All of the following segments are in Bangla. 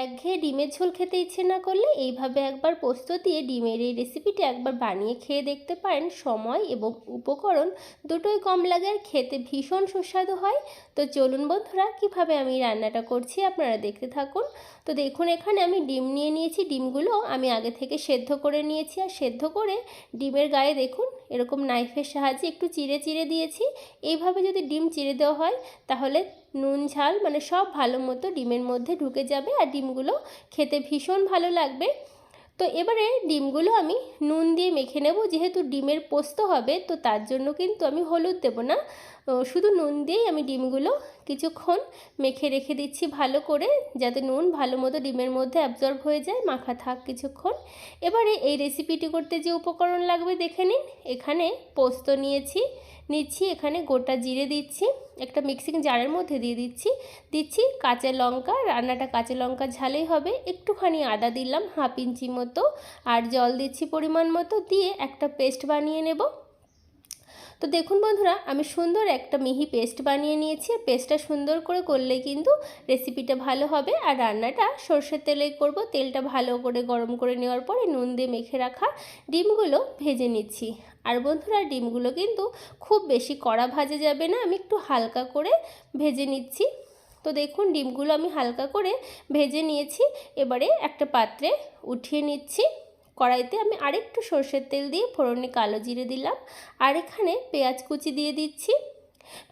একঘেয়ে ডিমের ঝোল খেতে ইচ্ছে না করলে এইভাবে একবার পোস্ত দিয়ে ডিমের এই রেসিপিটি একবার বানিয়ে খেয়ে দেখতে পারেন। সময় এবং উপকরণ দুটোই কম লাগে আর খেতে ভীষণ সুস্বাদু হয়। তো চলুন বন্ধুরা, কিভাবে আমি রান্নাটা করছি আপনারা দেখতে থাকুন। তো দেখুন, এখানে আমি ডিম নিয়ে নিয়েছি। ডিমগুলো আমি আগে থেকে সেদ্ধ করে নিয়েছি, আর সেদ্ধ করে ডিমের গায়ে দেখুন এরকম নাইফের সাহায্যে একটু চিড়ে চিড়ে দিয়েছি। এইভাবে যদি ডিম চিড়ে দেওয়া হয় তাহলে নুন ঝাল সব ভালো মতো ডিমের মধ্যে ঢুকে যাবে আর ডিমগুলো খেতে ভীষণ ভালো লাগবে। তো এবারে ডিমগুলো আমি নুন দিয়ে মেখে নেব। যেহেতু ডিমের পোস্ত হবে তো তার জন্য কিন্তু আমি হলুদ দেব না, শুধু নুন দিয়েই আমি ডিমগুলো কিছুক্ষণ মেখে রেখে দিচ্ছি ভালো করে, যাতে নুন ভালো মতো ডিমের মধ্যে অ্যাবজর্ব হয়ে যায়, মাখা থাক কিছুক্ষণ। এবারে এই রেসিপিটি করতে যে উপকরণ লাগবে দেখে নিন। এখানে পোস্ত নিচ্ছি, এখানে গোটা জিরে দিচ্ছি, একটা মিক্সিং জারের মধ্যে দিচ্ছি কাঁচা লঙ্কা। রান্নাটা কাঁচা লঙ্কা ঝালেই হবে। একটুখানি আদা দিলাম, হাফ ইঞ্চি মতো, আর জল দিচ্ছি পরিমাণ মতো, দিয়ে একটা পেস্ট বানিয়ে নেব। তো দেখুন বন্ধুরা, আমি সুন্দর একটা মিহি পেস্ট বানিয়ে নিয়েছি। পেস্টটা সুন্দর করে করলেই কিন্তু রেসিপিটা ভালো হবে। আর রান্নাটা সর্ষের তেলেই করব। তেলটা ভালো করে গরম করে নেওয়ার পরে নুন দিয়ে মেখে রাখা ডিমগুলো ভেজে নিচ্ছি। আর বন্ধুরা, ডিমগুলো কিন্তু খুব বেশি কড়া ভাজা যাবে না, আমি একটু হালকা করে ভেজে নিচ্ছি। তো দেখুন, ডিমগুলো আমি হালকা করে ভেজে নিয়েছি। এবারে একটা পাত্রে উঠিয়ে নিচ্ছি। কড়াইতে আমি আরেকটু সর্ষের তেল দিয়ে ফোড়নে কালো জিরে দিলাম, আর এখানে পেঁয়াজ কুচি দিয়ে দিচ্ছি।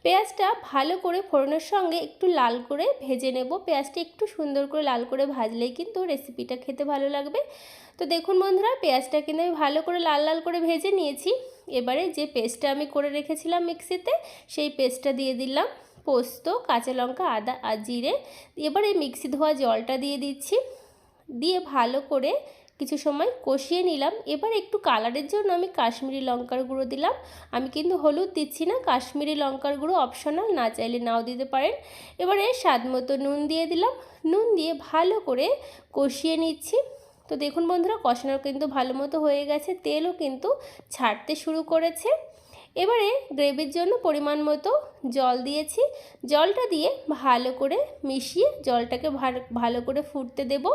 পেঁয়াজটা ভালো করে ফোড়নের সঙ্গে একটু লাল করে ভেজে নেব। পেঁয়াজটা একটু সুন্দর করে লাল করে ভাজলেই কিন্তু রেসিপিটা খেতে ভালো লাগবে। তো দেখুন বন্ধুরা, পেঁয়াজটা কিন্তু আমি ভালো করে লাল লাল করে ভেজে নিয়েছি। এবারে যে পেস্টটা আমি করে রেখেছিলাম মিক্সিতে, সেই পেস্টটা দিয়ে দিলাম, পোস্ত, কাঁচা লঙ্কা, আদা আর জিরে। এবারে মিক্সি ধোয়া জলটা দিয়ে দিচ্ছি, দিয়ে ভালো করে কিছু সময় কষিয়ে নিলাম। এবার একটু কালারের জন্য আমি কাশ্মীরি লঙ্কার গুঁড়ো দিলাম। আমি কিন্তু হলুদ দিচ্ছি না, কাশ্মীরি লঙ্কার গুঁড়ো অপশনাল, না চাইলে নাও দিতে পারেন। এবারে স্বাদ মতো নুন দিয়ে দিলাম, নুন দিয়ে ভালো করে কষিয়ে নিচ্ছি। তো দেখুন বন্ধুরা, কষানো কিন্তু ভালো মতো হয়ে গেছে, তেলও কিন্তু ছাড়তে শুরু করেছে। এবারে গ্রেভির জন্য পরিমাণ মতো জল দিয়েছি। জলটা দিয়ে ভালো করে মিশিয়ে জলটাকে ভালো করে ফুটতে দেব।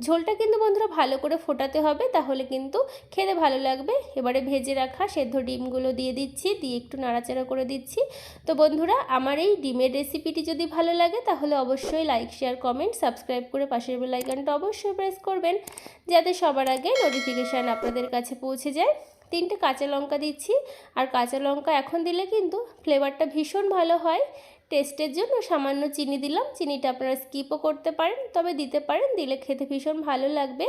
ঝোলটা কিন্তু বন্ধুরা ভালো করে ফোটাতে হবে, তাহলে কিন্তু খেতে ভালো লাগবে। এবারে ভেজে রাখা সেদ্ধ ডিমগুলো দিয়ে দিচ্ছি, দিয়ে একটু নাড়াচাড়া করে দিচ্ছি। তো বন্ধুরা, আমার এই ডিমের রেসিপিটি যদি ভালো লাগে তাহলে অবশ্যই লাইক, শেয়ার, কমেন্ট, সাবস্ক্রাইব করে পাশের বেল আইকনটা অবশ্যই প্রেস করবেন, যাতে সবার আগে নোটিফিকেশান আপনাদের কাছে পৌঁছে যায়। 3টে কাঁচা লঙ্কা দিচ্ছি, আর কাঁচা লঙ্কা এখন দিলে কিন্তু ফ্লেভারটা ভীষণ ভালো হয়। টেস্টের জন্য সামান্য চিনি দিলাম, চিনিটা আপনারা স্কিপও করতে পারেন, তবে দিতে পারেন, দিলে খেতে ভীষণ ভালো লাগবে।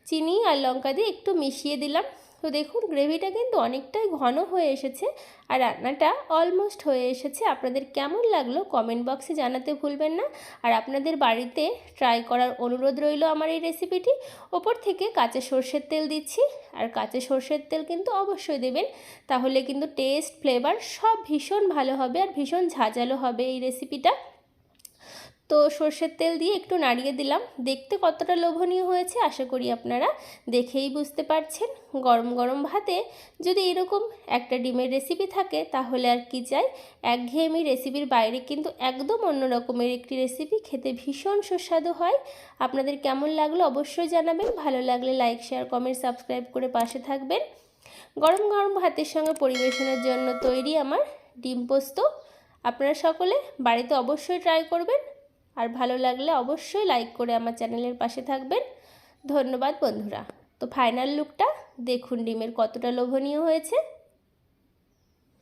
চিনি আর লঙ্কা দিয়ে একটু মিশিয়ে দিলাম। তো দেখুন, গ্রেভিটা কিন্তু অনেকটাই ঘন হয়ে এসেছে, আর রান্নাটা অলমোস্ট হয়ে এসেছে। আপনাদের কেমন লাগলো কমেন্ট বক্সে জানাতে ভুলবেন না। আর আপনাদের বাড়িতে ট্রাই করার অনুরোধ রইল আমার এই রেসিপিটি। ওপর থেকে কাঁচা সর্ষের তেল দিচ্ছি, আর কাঁচা সর্ষের তেল কিন্তু অবশ্যই দেবেন, তাহলে কিন্তু টেস্ট, ফ্লেভার সব ভীষণ ভালো হবে আর ভীষণ ঝাঁঝালো হবে এই রেসিপিটা। তো সর্ষের তেল দিয়ে একটু নাড়িয়ে দিলাম। দেখতে কতটা লোভনীয় হয়েছে আশা করি আপনারা দেখেই বুঝতে পারছেন। গরম গরম ভাতে যদি এরকম একটা ডিমের রেসিপি থাকে তাহলে আর কি চাই। একঘেয়েমি রেসিপির বাইরে কিন্তু একদম অন্য রকমের একটি রেসিপি, খেতে ভীষণ সুস্বাদু হয়। আপনাদের কেমন লাগলো অবশ্যই জানাবেন। ভালো লাগলে লাইক, শেয়ার, কমেন্ট, সাবস্ক্রাইব করে পাশে থাকবেন। গরম গরম ভাতের সঙ্গে পরিবেশনের জন্য তৈরি আমার ডিম পোস্ত। আপনারা সকলে বাড়িতে অবশ্যই ট্রাই করবেন, আর ভালো লাগলে অবশ্যই লাইক করে আমার চ্যানেলের পাশে থাকবেন। ধন্যবাদ বন্ধুরা। তো ফাইনাল লুকটা দেখুন ডিমের কতটা লোভনীয় হয়েছে।